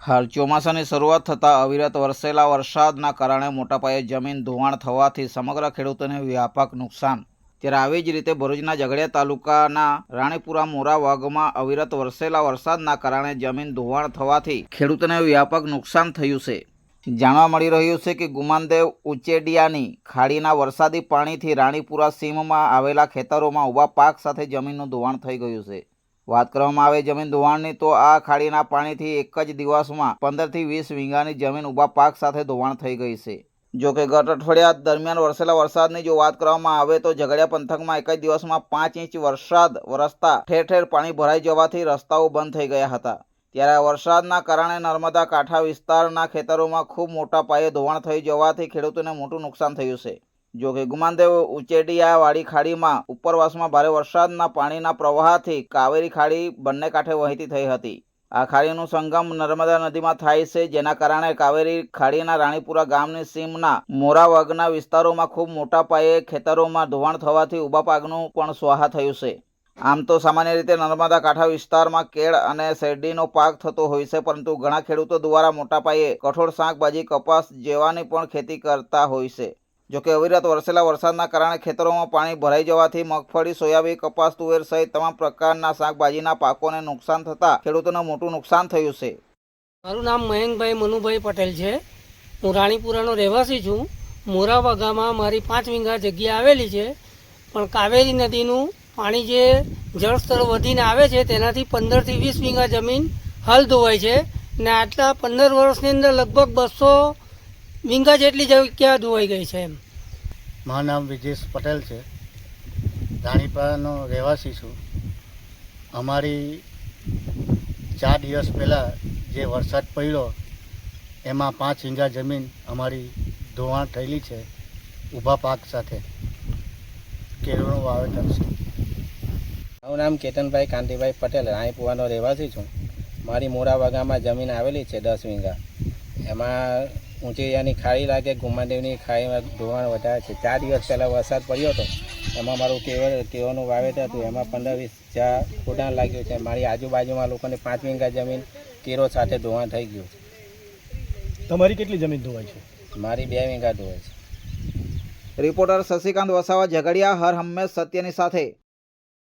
હાલ ચોમાસાની શરૂઆત થતાં અવિરત વરસેલા વરસાદના કારણે મોટા પાયે જમીન ધોવાણ થવાથી સમગ્ર ખેડૂતોને વ્યાપક નુકસાન। ત્યારે આવી જ રીતે ભરૂચના ઝઘડિયા તાલુકાના રાણીપુરા મોરા વાગમાં અવિરત વરસેલા વરસાદના કારણે જમીન ધોવાણ થવાથી ખેડૂતોને વ્યાપક નુકસાન થયું છે। જાણવા મળી રહ્યું છે કે ગુમાનદેવ ઉચેડિયાની ખાડીના વરસાદી પાણીથી રાણીપુરા સીમમાં આવેલા ખેતરોમાં ઊભા પાક સાથે જમીનનું ધોવાણ થઈ ગયું છે। વાત કરવામાં આવે જમીન ધોવાણની તો આ ખાડીના પાણીથી એક જ દિવસમાં 15 થી 20 વીઘાની જમીન ઊભા પાક સાથે ધોવાણ થઈ ગઈ છે। જો કે ગત અઠવાડિયા દરમિયાન વરસેલા વરસાદની જો વાત કરવામાં આવે તો ઝઘડિયા પંથકમાં એક જ દિવસમાં 5 ઇંચ વરસાદ વરસતા ઠેર ઠેર પાણી ભરાઈ જવાથી રસ્તાઓ બંધ થઈ ગયા હતા। ત્યારે આ વરસાદના કારણે નર્મદા કાંઠા વિસ્તારના ખેતરોમાં ખૂબ મોટા પાયે ધોવાણ થઈ જવાથી ખેડૂતોને મોટું નુકસાન થયું છે। જો કે ગુમાનદેવ ઉચેડિયા વાડી ખાડીમાં ઉપરવાસમાં ભારે વરસાદના પાણીના પ્રવાહથી કાવેરી ખાડી બંને કાંઠે વહેતી થઈ હતી। આ ખાડીનું સંગમ નર્મદા નદીમાં થાય છે, જેના કારણે કાવેરી ખાડીના રાણીપુરા ગામની સીમના મોરાવગના વિસ્તારોમાં ખૂબ મોટા પાયે ખેતરોમાં ધોવાણ થવાથી ઊભા પાકનું પણ સ્વાહા થયું છે। આમ તો સામાન્ય રીતે નર્મદા કાંઠા વિસ્તારમાં કેળ અને શેરડીનો પાક થતો હોય છે, પરંતુ ઘણા ખેડૂતો દ્વારા મોટા પાયે કઠોળ, શાકભાજી, કપાસ જેવાની પણ ખેતી કરતા હોય છે। જોકે અવિરત વરસેલા વરસાદના કારણે ખેતરોમાં પાણી ભરાઈ જવાથી મગફળી, સોયાબીન, કપાસ, તુવેર સહિત તમામ પ્રકારના શાકભાજીના પાકોને નુકસાન થતાં ખેડૂતોને મોટું નુકસાન થયું છે। મારું નામ મયંકભાઈ મનુભાઈ પટેલ છે। હું રાણીપુરાનો રહેવાસી છું। મોરાવાગામાં મારી 5 વીઘા જગ્યા આવેલી છે, પણ કાવેરી નદીનું પાણી જે જળસ્તર વધીને આવે છે તેનાથી 15 થી 20 વીઘા જમીન હાલ ધોવાય છે ને આટલા 15 વર્ષની અંદર લગભગ 200 વીઘા જેટલી જગ્યા ધોવાઈ ગઈ છે। મારું નામ વિજેશ પટેલ છે, રાણીપુરાનો રહેવાસી છું। અમારી 4 દિવસ પહેલાં જે વરસાદ પડ્યો એમાં 5 વીઘા જમીન અમારી ધોવાણ થયેલી છે ઊભા પાક સાથે। કેળનું વાવેતર છે। મારું નામ કેતનભાઈ કાંતિભાઈ પટેલ, રાણીપુરાનો રહેવાસી છું। મારી મોરાવાગામાં જમીન આવેલી છે 10 વીઘા। એમાં ઊંચેડિયાની ખાડી લાગે, ગુમાનદેવની ખાડીમાં ધોવાણ વધારે છે। 4 દિવસ પહેલાં વરસાદ પડ્યો હતો, એમાં મારું કેળનું વાવેતર હતું, એમાં 15-20 જા ખોડાણ લાગ્યું છે। મારી આજુબાજુમાં લોકોને 5 વીઘા જમીન કેરો સાથે ધોવાણ થઈ ગયું છે। તમારી કેટલી જમીન ધોવાઈ છે? મારી 2 વીઘા ધોવાય છે। રિપોર્ટર શશિકાંત વસાવા, ઝઘડિયા, હર હંમેશ સત્યની સાથે।